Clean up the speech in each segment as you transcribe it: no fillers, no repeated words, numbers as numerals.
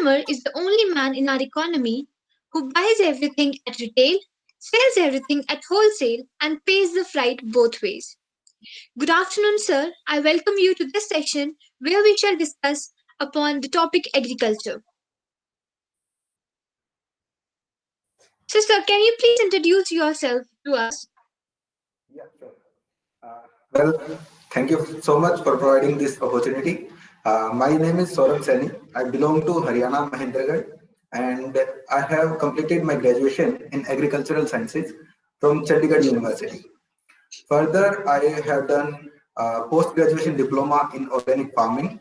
farmer is the only man in our economy who buys everything at retail, sells everything at wholesale, and pays the freight both ways. Good afternoon, sir. I welcome you to this session where we shall discuss upon the topic agriculture. So, sir, can you please introduce yourself to us? Yeah, sure. Well, thank you so much for providing this opportunity. My name is Saurabh Saini. I belong to Haryana, Mahendragarh, and I have completed my graduation in agricultural sciences from Chandigarh University. Further, I have done post-graduation diploma in organic farming,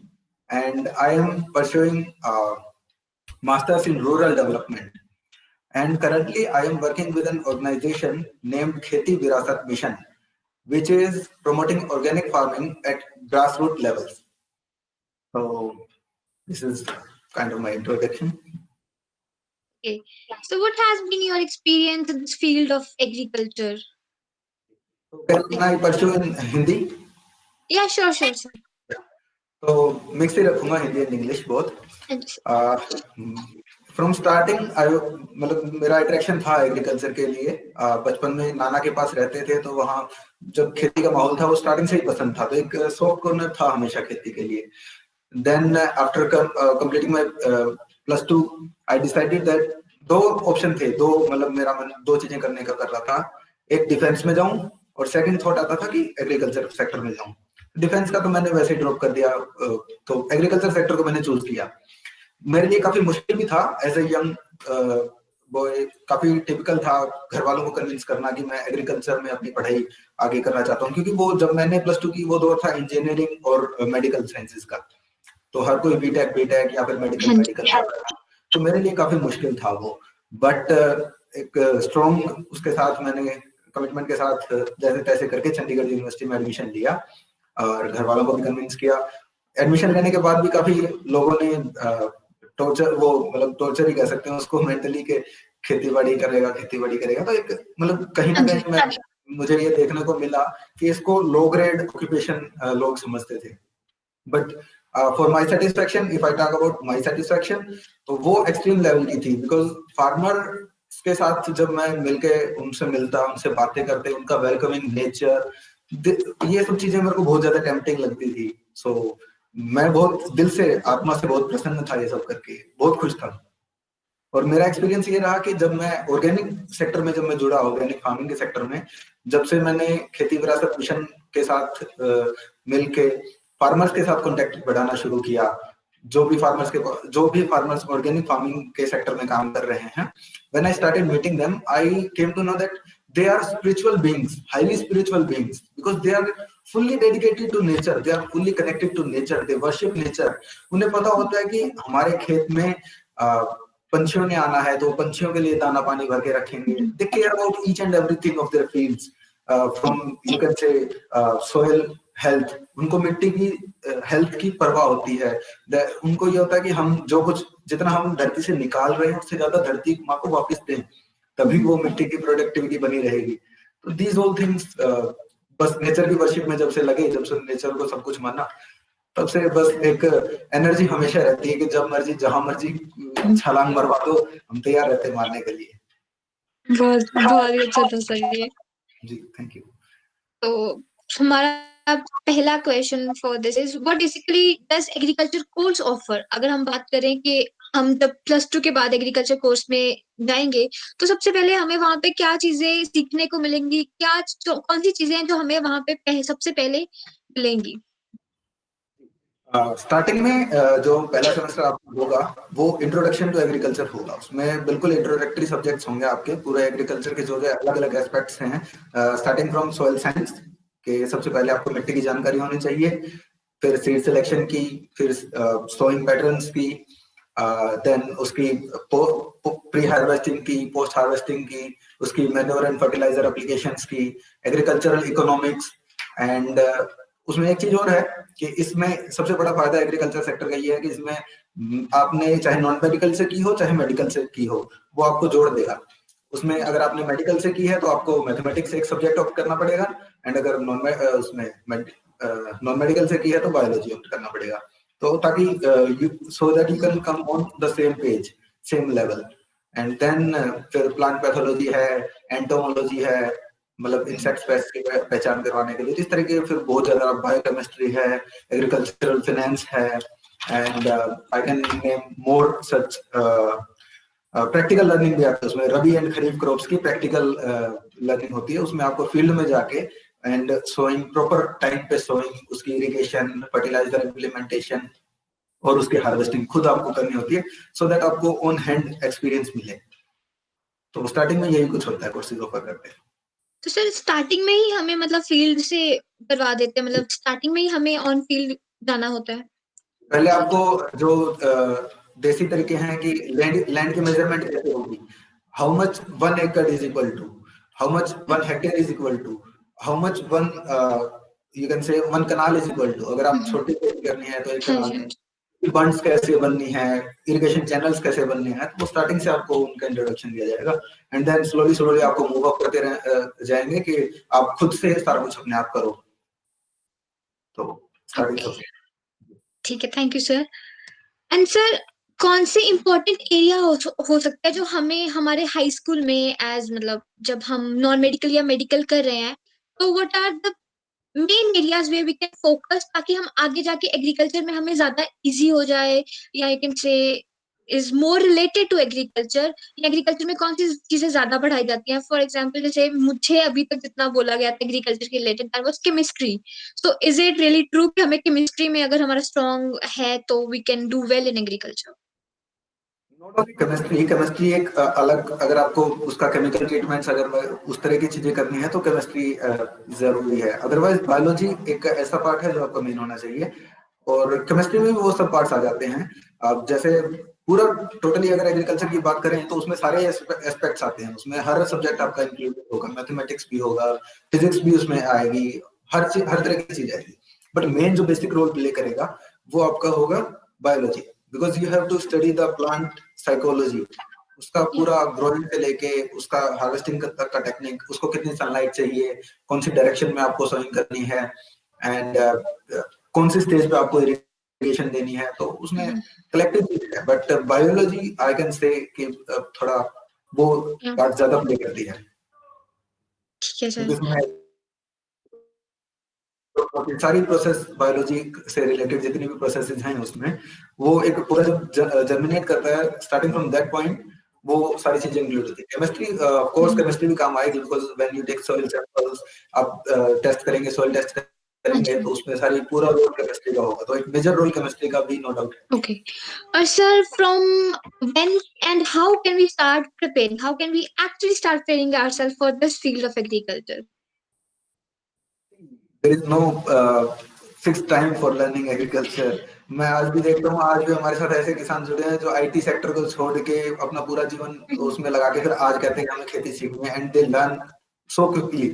and I am pursuing masters in rural development. And currently, I am working with an organization named Kheti Virasat Mission, which is promoting organic farming at grassroots levels. So this is kind of my introduction. Okay. So, what has been your experience in this field of agriculture? So can I pursue in Hindi? Yeah, sure, sure, sure. तो mix ही रखूंगा Hindi and English both. And- from starting I मतलब मेरा attraction था agriculture के लिए. बचपन में नाना के पास रहते थे तो वहाँ जब खेती का माहौल था वो स्टार्टिंग से ही पसंद था, तो एक सॉफ्ट कॉर्नर था हमेशा खेती के लिए. Then after completing my +2 I decided that दो ऑप्शन थे, दो मतलब मेरा मन दो चीजें करने का कर रहा था. एक डिफेंस में जाऊं और सेकंड थॉट आता था कि एग्रीकल्चर सेक्टर में जाऊं. डिफेंस का तो मैंने वैसे ही ड्रॉप कर दिया, तो एग्रीकल्चर सेक्टर को मैंने चूज किया. मेरे लिए काफी मुश्किल भी था एज ए यंग बॉय. काफी टिपिकल था घर वालों को कन्विंस करना कि मैं एग्रीकल्चर में अपनी पढ़ाई आगे करना चाहता हूँ, क्योंकि वो जब मैंने +2 की वो दौर था इंजीनियरिंग और मेडिकल साइंसेज का. तो हर कोई बीटेक बीटेक या फिर मेडिकल, तो मेरे लिए काफी मुश्किल था वो. बट एक स्ट्रॉन्ग उसके साथ मैंने कमिटमेंट के साथ जैसे तैसे करके चंडीगढ़ यूनिवर्सिटी में एडमिशन लिया और घर वालों को भी कन्विंस किया. एडमिशन लेने के बाद भी काफी लोगों ने टॉर्चर, वो मतलब टॉर्चर ही कह सकते हैं उसको मेंटली, के खेती बाड़ी करेगा. तो एक मतलब कहीं ना कहीं मुझे ये देखने को मिला कि इसको लो ग्रेड ऑक्यूपेशन लोग समझते थे. But for my satisfaction, if I talk about my satisfaction, तो वो एक्सट्रीम लेवल की थी. बिकॉज फार्मर के साथ जब मैं मिलके उनसे मिलता, उनसे बातें करते, उनका वेलकमिंग नेचर, ये सब चीजें मेरे को बहुत ज्यादा टेम्पटिंग लगती थी. सो मैं बहुत दिल से, आत्मा से बहुत प्रसन्न था ये सब करके, बहुत खुश था. और मेरा एक्सपीरियंस ये रहा कि जब मैं ऑर्गेनिक सेक्टर में जब मैं जुड़ा, ऑर्गेनिक फार्मिंग के सेक्टर में, जब से मैंने खेती विरासत मिशन के साथ मिलके फार्मर्स के साथ कॉन्टेक्ट बढ़ाना शुरू किया, जो भी फार्मर्स ऑर्गेनिक फार्मिंग के सेक्टर में काम कर रहे हैं, when I started meeting them, I came to know that they are spiritual beings, highly spiritual beings, because they are fully dedicated to nature, they are fully connected to nature, they worship nature. उन्हें पता होता है कि हमारे खेत में पंछियों ने आना है तो पंछियों के लिए दाना पानी भर के रखेंगे. they care about each and everything of their fields, from you can say soil health. उनको मिट्टी की हेल्थ की परवाह होती है. उनको ये होता है कि हम जो कुछ जितना हम धरती से निकाल रहे हैं उससे ज्यादा धरती माँ को वापस दें, तभी वो मिट्टी की प्रोडक्टिविटी बनी रहेगी. तो दीज ऑल थिंग्स, बस नेचर की वर्शिप में जब से लगे, जब से नेचर को सब कुछ माना, तब से बस एक एनर्जी हमेशा रहती है कि जब मर्जी जहां मर्जी छलांग मरवा दो, हम तैयार रहते हैं मारने के लिए. बहुत बहुत ही अच्छा था सर ये. जी थैंक यू. तो हमारा पहला question for this is what basically does agriculture course offer. अगर हम बात करें कि हम जब +2 के बाद एग्रीकल्चर कोर्स में जाएंगे तो सबसे पहले हमें वहां पे क्या चीजें सीखने को मिलेंगी, कौन सी चीजें हैं जो हमें वहां पे सबसे पहले मिलेंगी. स्टार्टिंग में जो पहला सेमेस्टर आपका होगा वो इंट्रोडक्शन टू एग्रीकल्चर होगा. उसमें बिल्कुल इंट्रोडक्टरी सब्जेक्ट्स होंगे आपके पूरे एग्रीकल्चर के, जो अलग अलग एस्पेक्ट्स हैं, स्टार्टिंग फ्रॉम सॉइल साइंस के. सबसे पहले आपको मिट्टी की जानकारी होनी चाहिए, फिर सीड सिलेक्शन की, फिर सोइंग पैटर्न्स की, देन उसकी प्री हार्वेस्टिंग की, पोस्ट हार्वेस्टिंग की, उसकी मैन्योर एंड फर्टिलाइजर एप्लीकेशंस की, एग्रीकल्चरल इकोनॉमिक्स. एंड उसमें एक चीज और है कि इसमें सबसे बड़ा फायदा एग्रीकल्चर सेक्टर का ये है कि इसमें आपने चाहे नॉन मेडिकल से की हो चाहे मेडिकल से की हो, वो आपको जोड़ देगा. उसमें अगर आपने मेडिकल से की है तो आपको मैथमेटिक्स एक सब्जेक्ट ऑप्ट करना पड़ेगा, एंड अगर नॉन मेडिकल से की है तो बायोलॉजी ऑप्ट करना पड़ेगा. तो ताकि so that you can come on the same page, same level. And then फिर प्लांट पैथोलॉजी है, एंटोमोलॉजी है, मतलब इंसेक्ट पेस्ट की पहचान करवाने के लिए। इस तरह के फिर बहुत ज्यादा बायोकेमिस्ट्री है, एग्रीकल्चरल फाइनेंस है, and I can name more such. Practical learning भी आती है उसमें, रबी एंड खरीफ क्रॉप्स की प्रैक्टिकल लर्निंग होती है। उसमें आपको फील्ड में जाके एंड सोइंग, प्रॉपर टाइम पे सोइंग, उसकी इरिगेशन, फर्टिलाइजर इम्प्लीमेंटेशन और उसकी हार्वेस्टिंग खुद आपको करनी होती है, सो दैट आपको ऑन हैंड एक्सपीरियंस मिले। तो स्टार्टिंग में यही कुछ होता है कोर्सेज ऑफर करते हैं। तो सर स्टार्टिंग में ही हमें मतलब फील्ड से करवा देते हैं, मतलब स्टार्टिंग में ही हमें ऑन फील्ड जाना होता है? पहले आपको जो देसी तरीके हैं कि लैंड की मेजरमेंट कैसे होगी, हाउ मच 1 एकड़ is equal to, how much 1 hectare is equal to, how much 1 you can say 1 kanal is equal to. अगर आप छोटी खेती करनी है तो 1 हाँ कनाल जी, में बंड्स कैसे बननी है, इरिगेशन चैनल्स कैसे बनने हैं, तो स्टार्टिंग से आपको उनका इंट्रोडक्शन दिया जाएगा। एंड देन स्लोली स्लोली आपको मूव अप करते जाएंगे कि आप खुद से सारा कुछ अपने आप करो। तो स्टार्टिंग ओके, ठीक है, thank you sir. And sir कौन से इम्पोर्टेंट एरिया हो सकता है जो हमें हमारे हाई स्कूल में एज मतलब जब हम नॉन मेडिकल या मेडिकल कर रहे हैं, तो what are the main areas way we can focus ताकि हम आगे जाके एग्रीकल्चर में हमें ज्यादा इजी हो जाए, या I can say is more related to agriculture. Agriculture में कौन सी चीजें ज्यादा पढ़ाई जाती हैं? फॉर एग्जांपल जैसे मुझे अभी तक जितना बोला गया था एग्रीकल्चर के related that was chemistry. So is it really true कि हमें केमिस्ट्री में अगर हमारा स्ट्रांग है तो we can do well in agriculture? Not only chemistry, chemistry एक अलग, अगर आपको उसका केमिकल ट्रीटमेंट्स अगर उस तरह की चीजें करनी है तो केमिस्ट्री जरूरी है। अदरवाइज बायोलॉजी एक ऐसा पार्ट है जो आपको मेन होना चाहिए, और केमिस्ट्री में भी वो सब पार्ट्स आ जाते हैं। अब जैसे पूरा टोटली अगर एग्रीकल्चर की बात करें तो उसमें सारे एस्पेक्ट्स आते हैं, उसमें हर सब्जेक्ट आपका इंक्लूडेड होगा, मैथमेटिक्स भी होगा, फिजिक्स भी उसमें आएगी, हर चीज, हर तरह की चीज आएगी। बट मेन जो बेसिक रोल प्ले करेगा वो आपका होगा biology, because you have to study the plant psychology, उसका पूरा ग्रोइंग से लेके उसका हार्वेस्टिंग तक का टेक्निक, उसको कितनी सनलाइट चाहिए, कौन सी डायरेक्शन में आपको सोइंग करनी है, एंड कौन सी स्टेज पे आपको इरिगेशन देनी है। तो उसमें कलेक्टिव है, बट बायोलॉजी आई कैन से कि थोड़ा वो पार्ट ज्यादा प्ले करती है। ठीक है सर। इसमें सारी प्रोसेस बायोलॉजी से रिलेटेड जितनी भी प्रोसेसेस हैं उसमें, वो एक पूरा जब जर्मिनेट करता है स्टार्टिंग फ्रॉम दैट पॉइंट, वो सारी चीजें इंक्लूड होती है। केमिस्ट्री, कोर्स केमिस्ट्री भी काम आएगी, because when you take soil samples, आप टेस्ट करेंगे, सॉइल टेस्ट करेंगे, तो उसमें सारी पूरा रोल केमिस्ट्री का होगा, तो एक मेजर रोल केमिस्ट्री का भी नो डाउट है। ओके, और sir from when and how can we start preparing, how can we actually start preparing ourselves for this field of agriculture? There is no fix time for learning agriculture. मैं आज भी देखता हूँ, आज भी हमारे साथ ऐसे किसान जुड़े हैं जो आईटी सेक्टर को छोड़ के अपना पूरा जीवन उसमें लगा के फिर आज कहते हैं कि हमें खेती सीखनी है, and they learn so quickly.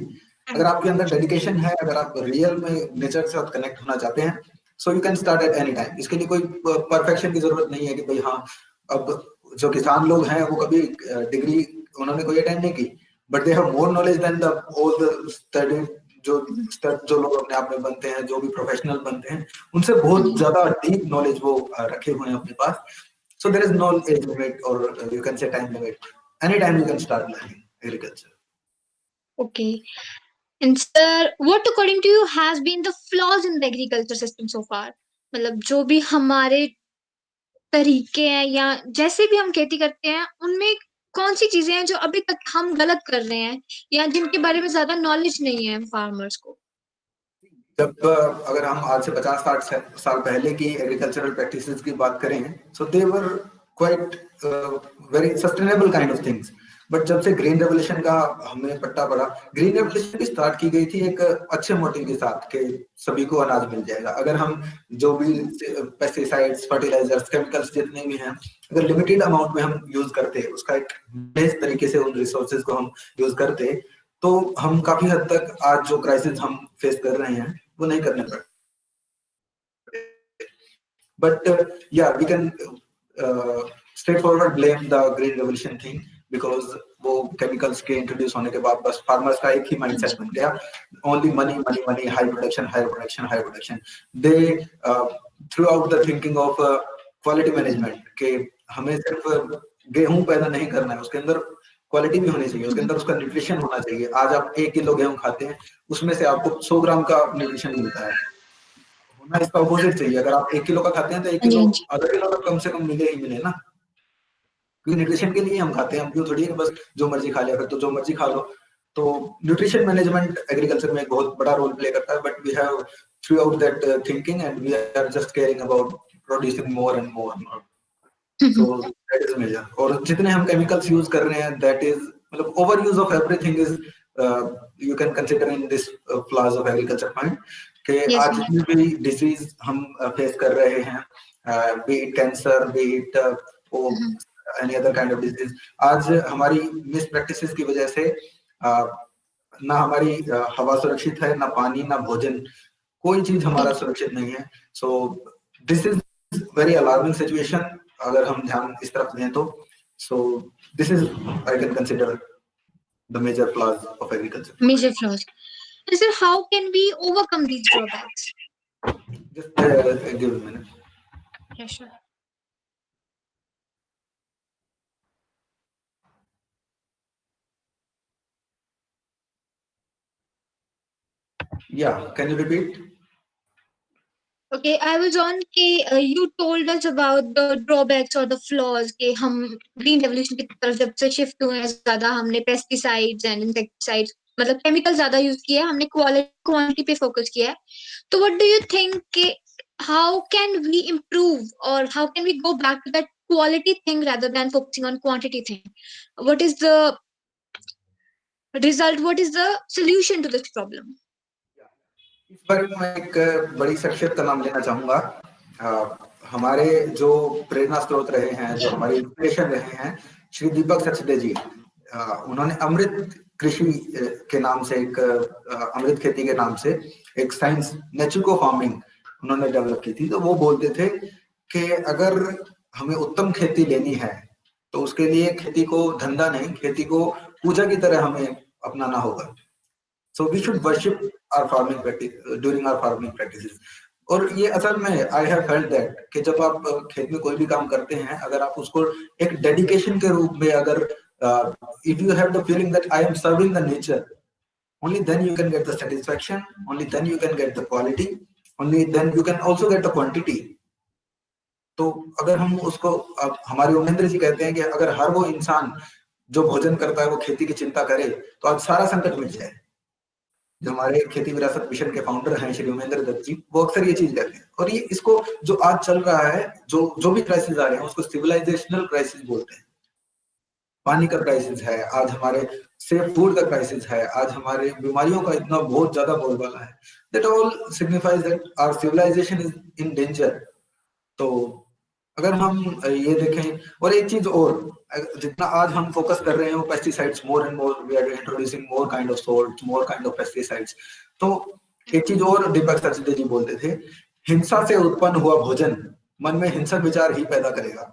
अगर आपके अंदर डेडिकेशन है, अगर आप रियल में नेचर के साथ कनेक्ट होना चाहते हैं, so you can start at any time. इसके लिए कोई परफेक्शन की जरूरत नहीं है कि भाई हाँ, अब जो किसान लोग हैं वो कभी डिग्री उन्होंने कोई अटेंड नहीं की, but they have more knowledge than the all the study जो लोग अपने आप में बनते हैं, जो भी प्रोफेशनल बनते हैं, उनसे बहुत ज्यादा डीप नॉलेज वो रखे हुए हैं अपने पास। So there is no age limit और you can say time limit, any time you can start learning agriculture. Okay, and sir what according to you has been the flaws in the agriculture system so far? मतलब जो भी हमारे तरीके हैं या जैसे भी हम खेती करते हैं उनमें कौन सी चीजें हैं जो अभी तक हम गलत कर रहे हैं या जिनके बारे में ज्यादा नॉलेज नहीं है फार्मर्स को? जब अगर हम आज से 50-60 साल पहले की एग्रीकल्चरल प्रैक्टिसेस की बात करें, so they were quite very sustainable kind of things. But जब से ग्रीन रेवोल्यूशन का हमें पट्टा पड़ा, ग्रीन रेवोल्यूशन भी स्टार्ट की गई थी एक अच्छे मोटिव के साथ कि सभी को अनाज मिल जाएगा। अगर हम जो भी पेस्टिसाइड्स, फर्टिलाइजर्स, केमिकल्स जितने भी हैं, अगर लिमिटेड अमाउंट में हम यूज करते, उसका एक बेस्ट तरीके से उन रिसोर्सेज को हम यूज करते, तो हम काफी हद तक आज जो क्राइसिस हम फेस कर रहे हैं वो नहीं करने पड़ते। बट या we can straight forward blame the green revolution thing, because वो केमिकल्स के इंट्रोड्यूस होने के बाद बस फार्मर्स का एक ही माइंडसेट बन गया, only money money money, high production high production high production. They through out the thinking of quality management के हमें सिर्फ गेहूं पैदा नहीं करना है, उसके अंदर क्वालिटी भी होनी चाहिए, उसके अंदर उसका न्यूट्रिशन होना चाहिए। आज आप 1 किलो गेहूं खाते हैं, उसमें से आपको 100 ग्राम का न्यूट्रिशन मिलता है, होना इसका अपोजिट चाहिए। अगर आप 1 किलो का खाते हैं तो 1 हाँ जी, किलो हाँ जी। आधा किलो कम से कम मिले ही मिले ना, क्योंकि न्यूट्रिशन के लिए हम खाते हैं, हम क्यों थोड़ी है कि बस जो मर्जी खा लिया, फिर तो जो मर्जी खा लो। तो न्यूट्रिशन मैनेजमेंट एग्रीकल्चर में एक बहुत बड़ा रोल प्ले करता है, but we have throughout that thinking and we are just caring about producing more and more. So that is major. और जितने हम केमिकल्स यूज कर रहे हैं, दैट इज मतलब over use of everything is you can consider in this flaws of agriculture point कि yes, आज yes. जितनी भी डिजीज हम फेस कर रहे हैं, be it cancer, be it any other kind of disease, आज हमारी मिस प्रैक्टिसेस की वजह से ना हमारी हवा सुरक्षित है, ना पानी, ना भोजन, कोई चीज हमारा सुरक्षित नहीं है। So this is very alarming situation अगर हम ध्यान इस तरफ दें तो। So this is I can consider the major flaws of agriculture. Major flaws. And sir, how can we overcome these drawbacks? Just give a minute. Yeah, sure. या can you repeat? Okay, I was on कि you told us about the drawbacks or the flaws कि हम green revolution की तरफ जब से shift हुए हैं, ज्यादा हमने pesticides and insecticides मतलब chemical ज्यादा use किया है, हमने quality quantity पे focus किया है। तो what do you think कि how can we improve or how can we go back to that quality thing rather than focusing on quantity thing? What is the result? What is the solution to this problem? इस बारे में मैं एक बड़ी शख्सियत का नाम लेना चाहूंगा। हमारे जो प्रेरणा स्रोत रहे हैं, जो हमारे इंस्पिरेशन रहे हैं, श्री दीपक सचदे जी। उन्होंने अमृत कृषि के नाम से एक अमृत खेती के नाम से एक साइंस नेचुको फार्मिंग उन्होंने डेवलप की थी। तो वो बोलते थे कि अगर हमें उत्तम खेती लेनी है तो उसके लिए खेती को धंधा नहीं, खेती को पूजा की तरह हमें अपनाना होगा। So we should worship our farming practice during our farming practices. और ये असल में I have felt that कि जब आप खेत में कोई भी काम करते हैं, अगर आप उसको एक डेडिकेशन के रूप में अगर if you have the feeling that I am serving the nature, only then you can get the satisfaction, only then you can get the quality, only then you can also get the quantity. तो अगर हम उसको हमारे उमेंद्र जी कहते हैं कि अगर हर वो इंसान जो भोजन करता है वो खेती की चिंता करे तो आज सारा संकट मिट जाए। जो हमारे खेती विरासत मिशन के फाउंडर हैं श्री उमेंद्र दत्त जी, वो अक्सर ये चीज कहते हैं। और ये इसको जो आज चल रहा है, जो भी क्राइसिस आ रहे हैं, उसको सिविलाइजेशनल क्राइसिस बोलते हैं। पानी का क्राइसिस है, आज हमारे सेफ फूड का क्राइसिस है, आज हमारे बीमारियों का इतना बहुत ज्यादा बोलबाला है। That all signifies that our civilization is in danger. तो अगर हम ये देखें, और एक चीज और, जितना आज हम फोकस कर रहे हैं वो pesticides, more and more we are introducing more kind of salt, more kind of pesticides. तो एक चीज और दीपक सचदे जी बोलते थे, हिंसा से उत्पन्न हुआ भोजन मन में हिंसक विचार ही पैदा करेगा।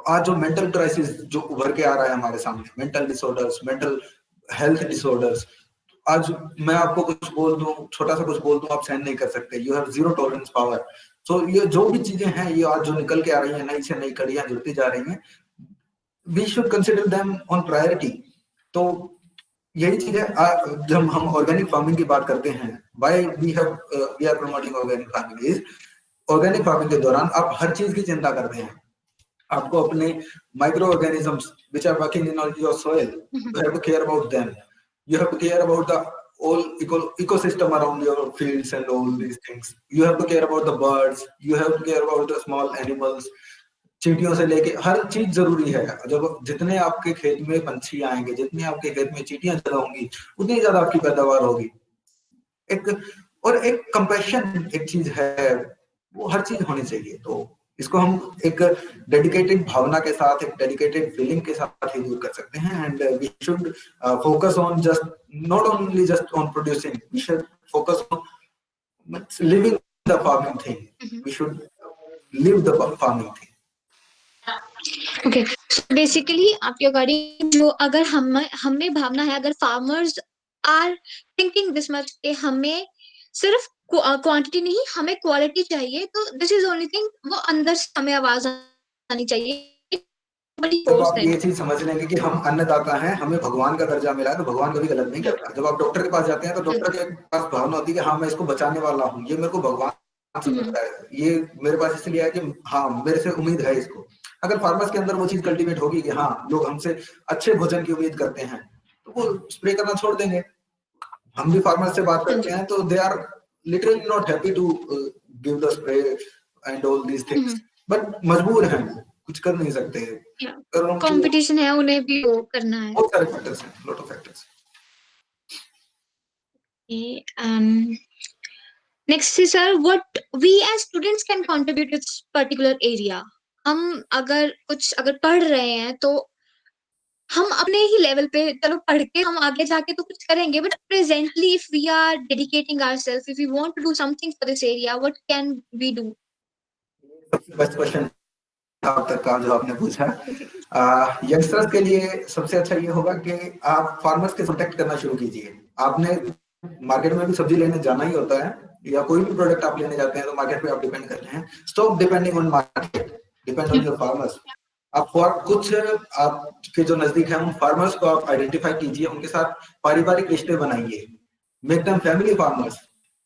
आज जो मेंटल क्राइसिस जो उभर के आ रहा है हमारे सामने, mental disorders, mental health disorders, आज मैं आपको कुछ बोल दूं, छोटा सा कुछ बोल दूं, आप सहन नहीं कर सकते, you have zero tolerance power. So ये जो भी चीजें हैं, ये आज जो निकल के आ रही हैं, नई से नई कड़ियां जुड़ती जा रही हैं, we should consider them on priority. तो यही चीज है। जब हम ऑर्गेनिक फार्मिंग की बात करते हैं, why we are promoting organic farming is, organic farming के दौरान आप हर चीज की चिंता करते हैं। आपको अपने micro organisms which are working in your soil, you have to care about them, you have to care about the whole ecosystem around your fields and all these things. You have to care about the birds, you have to care about the small animals, चींटियों से लेके हर चीज जरूरी है। जब जितने आपके खेत में पंछी आएंगे, जितनी आपके खेत में चींटियां ज्यादा होंगी, उतनी ज्यादा आपकी पैदावार होगी। एक और एक कंपैशन एक चीज है, वो हर चीज होनी चाहिए। तो इसको हम एक डेडिकेटेड भावना के साथ, एक डेडिकेटेड फीलिंग के साथ ही दूर कर सकते हैं। And we should focus on just not only just on producing, we should focus on living the farming thing, we should live the farming thing. Okay, basically आपके अकॉर्डिंग जो अगर हमें भावना है, अगर farmers are thinking this much कि हमें सिर्फ क्वांटिटी नहीं, हमें क्वालिटी चाहिए, तो दिस इज ओनली थिंग, वो अंदर से हमें आवाज आनी चाहिए, बड़ी जब फोर्स आप है। ये चीज समझ लेंगे कि हम अन्नदाता हैं, हमें भगवान का दर्जा मिला है, तो भगवान कभी गलत नहीं करता। जब आप डॉक्टर के पास जाते हैं तो डॉक्टर के पास भावना होती है कि हाँ मैं इसको बचाने वाला हूँ, ये मेरे को भगवान समझता है, ये मेरे पास इसलिए है कि हाँ मेरे से उम्मीद है इसको। अगर फार्मर्स के अंदर वो चीज कल्टीवेट होगी कि हाँ लोग हमसे अच्छे भोजन की उम्मीद करते हैं, तो वो स्प्रे करना छोड़ देंगे। हम भी फार्मर से बात हाँ करते जी। हैं तो they are literally not happy to give the spray and all these things, but मजबूर हैं, कुछ कर नहीं सकते। अगर उनको कंपटीशन है, उन्हें भी वो करना है। बहुत सारे फैक्टर्स हैं, lot of factors. Next is sir, what we as students can contribute to this particular area। हम अगर पढ़ रहे हैं तो हम अपने ही लेवल पे, चलो पढ़ के हम आगे जाके तो कुछ करेंगे, but presently if we are dedicating ourself, if we want to do something for this area, what can we do? Best question अब तक का जो आपने पूछा। यंगस्टर्स के लिए सबसे अच्छा ये होगा कि आप फार्मर्स के कॉन्टेक्ट करना शुरू कीजिए। आपने मार्केट में भी सब्जी लेने जाना ही होता है, या कोई भी प्रोडक्ट आप लेने जाते हैं तो मार्केट पे आप डिपेंड करते हैं। Stop depending on market, depend on your farmers. आप कुछ आपके जो नजदीक है उन फार्मर्स को आप आइडेंटिफाई कीजिए, उनके साथ पारिवारिक रिश्ते बनाइए, make them family farmers.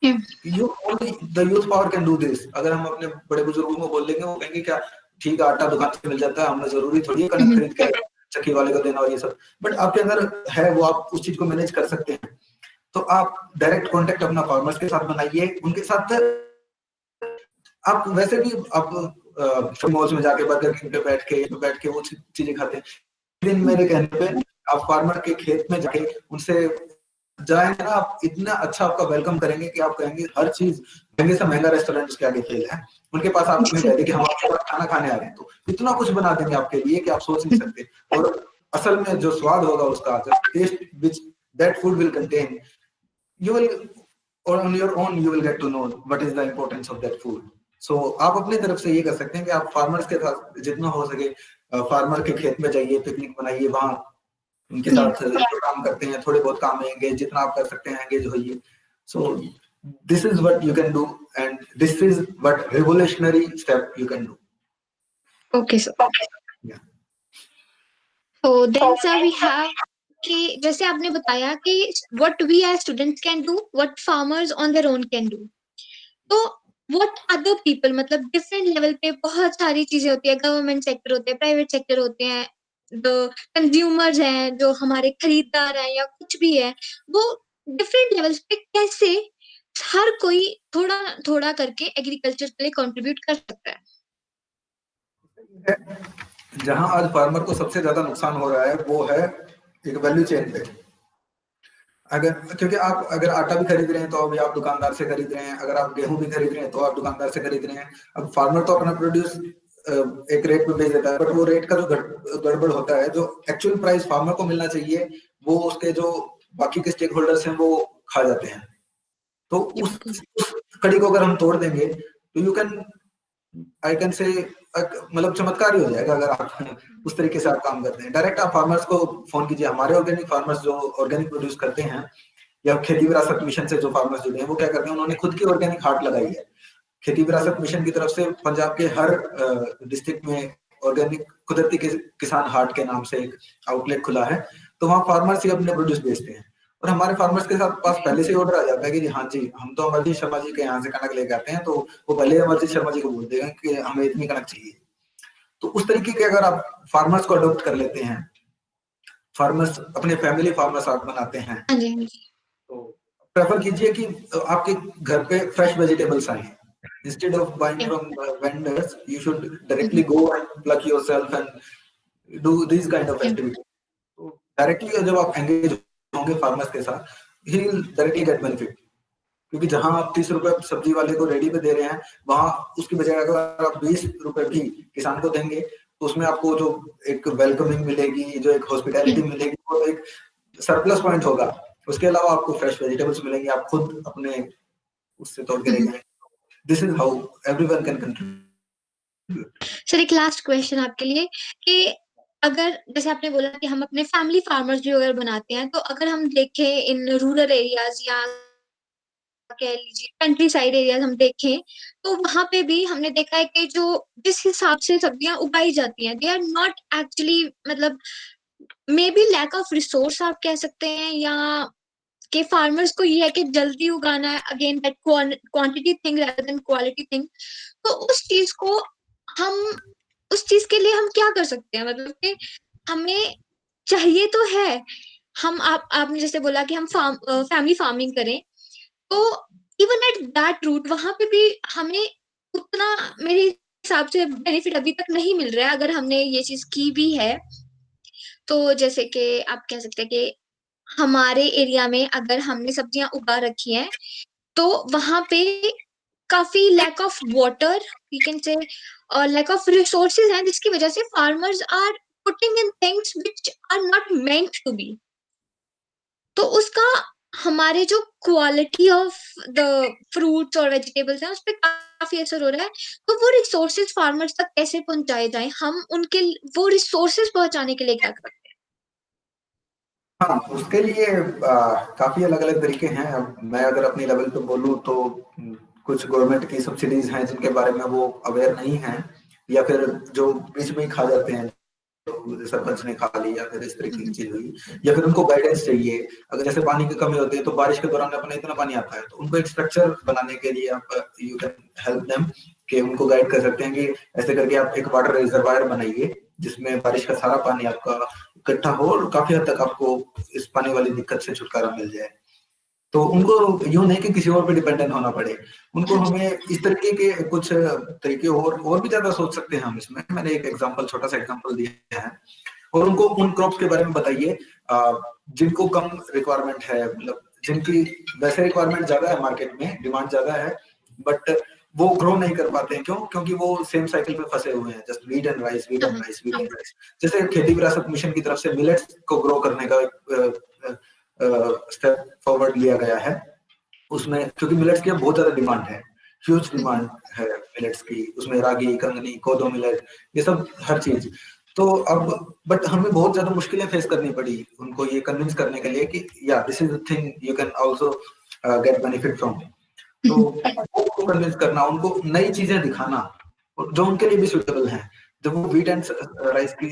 You only the youth power can do this. अगर हम अपने बड़े बुजुर्गों को बोल देंगे, वो कहेंगे क्या ठीक है आटा दुकान से मिल जाता है, हमें जरूरी थोड़ी है कनक खरीद के चक्की वाले को देना और ये सब। बट आपके अंदर है वो, आप उस चीज को मैनेज कर सकते हैं। तो आप डायरेक्ट कांटेक्ट अपना फार्मर्स के साथ बनाइए, उनके साथ। आप वैसे भी आप मॉल्स में जाके बर्गर किंग पे बैठ के वो चीजें खाते हैं। दिन मेरे कहने पे आप फार्मर के खेत में जाके उनसे जाएंगे ना, आप इतना अच्छा आपका वेलकम करेंगे कि आप कहेंगे हर चीज, महंगे से महंगा रेस्टोरेंट उसके आगे फेल है। उनके पास आप कह दें कि हम आपके पास खाना खाने आ रहे हैं, तो इतना कुछ बना देंगे आपके लिए कि आप सोच नहीं सकते। और असल में जो स्वाद होगा उसका, taste which that food will contain, you will, or on your own you will get to know what is the importance of that food. So आप अपनी तरफ से ये कर सकते हैं कि आप फार्मर्स के साथ जितना हो सके फार्मर के खेत में जाइए, पिकनिक बनाइए, वहां उनके साथ जो काम करते हैं थोड़े बहुत काम में एंगेज, जितना आप कर सकते हैं एंगेज होइए। So this is what you can do and this is what revolutionary step you can do. Okay sir. तो देन सर वी हैव कि जैसे आपने बताया कि what we as students can do, what farmers on their own can do, तो what other people, मतलब different level पे बहुत सारी चीजें होती है, गवर्नमेंट सेक्टर होते हैं, प्राइवेट सेक्टर होते हैं, द कंज्यूमर्स हैं जो हमारे खरीदार हैं या कुछ भी है, वो डिफरेंट लेवल्स पे कैसे हर कोई थोड़ा थोड़ा करके एग्रीकल्चर के लिए कंट्रीब्यूट कर सकता है? जहां आज फार्मर को सबसे ज्यादा नुकसान हो रहा है वो है एक वैल्यू चेन पे। अगर क्योंकि आप अगर आटा भी खरीद रहे हैं तो अभी आप दुकानदार से खरीद रहे हैं, अगर आप गेहूं भी खरीद रहे हैं तो आप दुकानदार से खरीद रहे हैं। अब फार्मर तो अपना प्रोड्यूस एक रेट पे बेच देता है, बट वो रेट का जो गड़बड़ होता है, जो एक्चुअल प्राइस फार्मर को मिलना चाहिए वो उसके जो बाकी के स्टेक होल्डर्स हैं वो खा जाते हैं। तो उस कड़ी को अगर हम तोड़ देंगे तो यू कैन, आई कैन से, मतलब चमत्कार ही हो जाएगा अगर आप उस तरीके से आप काम करते हैं। डायरेक्ट आप फार्मर्स को फोन कीजिए। हमारे ऑर्गेनिक फार्मर्स जो ऑर्गेनिक प्रोड्यूस करते हैं, या खेती विरासत मिशन से जो फार्मर्स जुड़े हैं, वो क्या करते हैं, उन्होंने खुद की ऑर्गेनिक हाट लगाई है। खेती विरासत मिशन की तरफ से पंजाब के हर डिस्ट्रिक्ट में ऑर्गेनिक कुदरती किसान हाट के नाम से एक आउटलेट खुला है। तो वहाँ फार्मर्स ही अपने प्रोड्यूस बेचते हैं, और हमारे फार्मर्स के साथ पास पहले से ऑर्डर आ जाता है कि जी हाँ जी हम तो अमरजीत शर्मा जी के यहाँ से कनक लेके आते हैं, तो वो पहले अमरजीत शर्मा जी को बोल देगा कि हमें इतनी कनक चाहिए। तो उस तरीके के अगर आप फार्मर्स को अडॉप्ट कर लेते हैं, फार्मर्स अपने फैमिली फार्मर्स आप बनाते हैं, तो प्रेफर कीजिए कि आपके घर पे फ्रेश वेजिटेबल्स आए। Instead of buying from vendors, you should directly go and pluck yourself and do these kind of activities. तो डायरेक्टली जब आप एंगेज होंगे फार्मर्स के साथ, he will directly get benefit. क्योंकि जहां आप 30 रुपए सब्जी वाले को रेडी पे दे रहे हैं, वहां उसकी बजाय अगर आप 20 रुपए भी किसान को देंगे, तो उसमें आपको जो एक वेलकमिंग मिलेगी, जो एक हॉस्पिटैलिटी मिलेगी, वो एक सरप्लस पॉइंट होगा। उसके अलावा आपको फ्रेश वेजिटेबल्स मिलेंगे, आप खुद अपने उससे तोड़ के ले जाएंगे। This is how everyone can contribute. Sir एक लास्ट क्वेश्चन आपके लिए कि अगर जैसे आपने बोला कि हम अपने फैमिली फार्मर्स भी अगर बनाते हैं, तो अगर हम देखें इन रूरल एरियाज या कह लीजिए कंट्री साइड एरियाज हम देखें, तो वहां पे भी हमने देखा है कि जो जिस हिसाब से सब्जियां उगाई जाती हैं, दे आर नॉट एक्चुअली, मतलब maybe lack of resource आप कह सकते हैं, या कि फार्मर्स को ये है कि जल्दी उगाना है, again that quantity thing rather than quality thing. तो उस चीज को हम उस चीज के लिए हम क्या कर सकते हैं, मतलब कि हमें चाहिए तो है, हम आपने जैसे बोला कि हम फैमिली फार्मिंग करें, तो इवन एट दैट रूट वहां पे भी हमें उतना मेरे हिसाब से बेनिफिट अभी तक नहीं मिल रहा है। अगर हमने ये चीज की भी है, तो जैसे कि आप कह सकते हैं कि हमारे एरिया में अगर हमने सब्जियां उगा रखी हैं, तो वहां पे काफी lack of water, we can say, और लैक ऑफ रिसोर्सेज हैं, जिसकी वजह से farmers are putting in things which are not meant to be. तो उसका हमारे जो क्वालिटी ऑफ द फ्रूट्स और वेजिटेबल्स हैं उस पर काफी असर हो रहा है। तो वो रिसोर्सेज फार्मर्स तक कैसे पहुंचाए जाएं, हम उनके वो रिसोर्सेज पहुंचाने के लिए क्या करते हाँ, उसके लिए काफी अलग अलग तरीके हैं। अब मैं अगर अपनी लेवल पे बोलूँ तो कुछ गवर्नमेंट की सब्सिडीज हैं जिनके बारे में वो अवेयर नहीं है, या फिर जो बीच में ही खा जाते हैं, तो सरपंच ने खा ली या फिर इस तरीके की हैं? चीज हुई, या फिर उनको गाइडेंस चाहिए। अगर जैसे पानी की कमी होती है तो बारिश के दौरान अपना इतना पानी आता है, तो उनको एक स्ट्रक्चर बनाने के लिए आप यू कैन हेल्प देम, कि उनको गाइड कर सकते हैं कि ऐसे करके आप एक वाटर रिजर्वायर बनाइए जिसमें बारिश का सारा पानी आपका इकट्ठा हो और काफी हद तक आपको इस पानी वाली दिक्कत से छुटकारा मिल जाए। तो उनको यूं नहीं कि किसी और पे डिपेंडेंट होना पड़े, उनको हाँ जी। हमें इस तरीके के कुछ तरीके और भी ज्यादा सोच सकते हैं हम इसमें। मैंने एक एग्जांपल, छोटा सा एग्जांपल दिया है, और उनको उन क्रॉप्स के बारे में बताइए जिनको कम रिक्वायरमेंट है, मतलब जिनकी वैसे रिक्वायरमेंट ज्यादा है, मार्केट में डिमांड ज्यादा है, बट वो ग्रो नहीं कर पाते हैं। क्यों? क्योंकि वो सेम साइकिल पे फंसे हुए हैं, just wheat and rice, wheat हाँ एंड हाँ राइस, वीट एंड राइस। जैसे खेती विरासत मिशन की तरफ से मिलेट्स को ग्रो करने का स्टेप फॉरवर्ड लिया गया है उसमें, क्योंकि मिलेट्स की बहुत ज्यादा डिमांड है, ह्यूज डिमांड है मिलेट्स की। उसमें रागी, कंगनी, कोदो मिलेट, ये सब हर चीज। तो अब बट हमें बहुत ज्यादा मुश्किलें फेस करनी पड़ी उनको ये कन्विंस करने के लिए कि या this is the thing you can also get benefit from. तो उनको कन्विंस करना, उनको नई चीजें दिखाना जो उनके लिए भी सुटेबल हैं। जब वो व्हीट एंड राइस की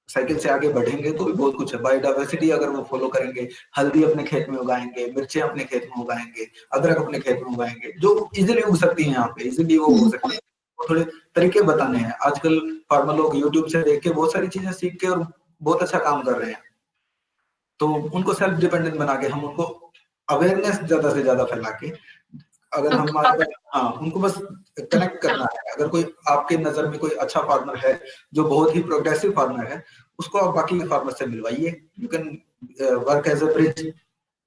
साइकिल से आगे बढ़ेंगे तो भी बहुत कुछ है। बायोडाइवर्सिटी अगर वो फॉलो करेंगे, हल्दी अपने खेत में उगाएंगे, मिर्चें अपने खेत में उगाएंगे, अदरक अपने खेत में उगाएंगे, जो इजीली उग सकती हैं यहाँ पे, इजीली वो हो सकती है। तो थोड़े तरीके बताने हैं। आजकल फार्मर लोग यूट्यूब से देख के बहुत सारी चीजें सीख के और बहुत अच्छा काम कर रहे हैं। तो उनको सेल्फ डिपेंडेंट बना के, हम उनको अवेयरनेस ज्यादा से ज्यादा फैला के, अगर ओके। हमारे पास, हाँ, उनको बस कनेक्ट करना है। अगर कोई आपके नजर में कोई अच्छा फार्मर है जो बहुत ही प्रोग्रेसिव फार्मर है, उसको आप बाकी के फार्मर से मिलवाइए, you can work as a bridge.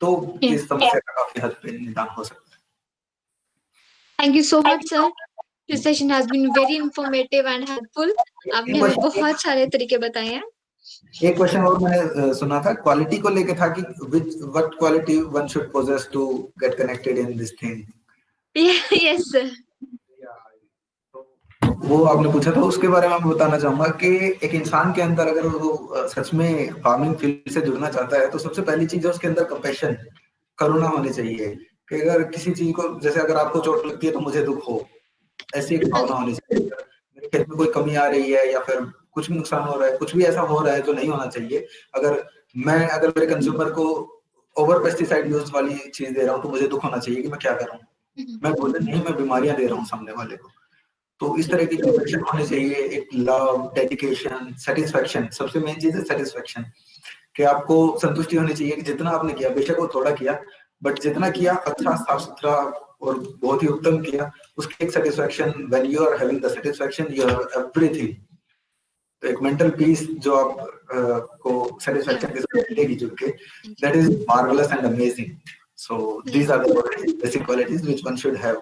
तो इस समस्या का काफी हद पे निदान हो सकता thank you so much sir, this session has been very informative and helpful. है। आपने हमें बहुत सारे तरीके बताए हैं। एक क्वेश्चन और मैंने सुना था, क्वालिटी को लेके था कि which what quality one should possess to get connected in this thing. Yes sir. वो आपने पूछा था, उसके बारे में मैं बताना चाहूंगा कि एक इंसान के अंदर अगर वो सच में फार्मिंग फील्ड से जुड़ना चाहता है, तो सबसे पहली चीज है उसके अंदर कंपैशन, करुणा होनी चाहिए। कि अगर किसी चीज को, जैसे अगर आपको चोट लगती है तो मुझे दुख हो, ऐसी एक हाँ भावना जी। होनी चाहिए। मेरे खेत में कोई कमी आ रही है या फिर कुछ भी नुकसान हो रहा है, कुछ भी ऐसा हो रहा है जो नहीं होना चाहिए, अगर मेरे कंज्यूमर को ओवर पेस्टिसाइड यूज वाली चीज दे रहा हूँ, तो मुझे दुख होना चाहिए कि मैं क्या करूँ। मैं भोजन नहीं, मैं बीमारियां दे रहा हूँ सामने वाले को। तो इस तरह की कंपैशन होनी चाहिए, एक लव, डेडिकेशन, सेटिस्फेक्शन। सबसे मेन चीज है सेटिस्फेक्शन, कि आपको संतुष्टि होनी चाहिए कि जितना आपने किया, बेशक वो थोड़ा किया, बट जितना किया अच्छा, साफ सुथरा और बहुत ही उत्तम किया, उसकी एक satisfaction. When you are having the satisfaction, you have everything. तो एक मेंटल पीस जो आप को सेटिस्फेक्शन के साथ मिलेगी जुड़ के, that is marvellous and amazing. So these are the basic qualities which one should have.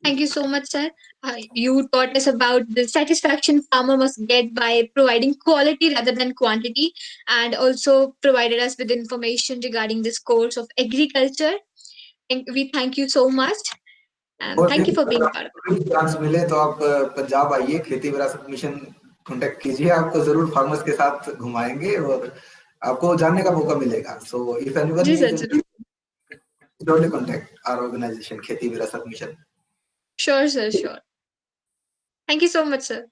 Thank you so much, sir. You taught us about the satisfaction farmer must get by providing quality rather than quantity, and also provided us with information regarding this course of agriculture. And we thank you so much, and और thank you for being part of भी chance मिले तो आप पंजाब आइए, खेती विरासत mission contact कीजिए, आपको जरूर फार्मर्स के साथ घुमाएंगे और आपको जानने का मौका मिलेगा। So if it. जी एनीवन सर, इज जरूर। surely contact our organization, Kheti Virasat Mission. Sure, sir, sure. Thank you so much, sir.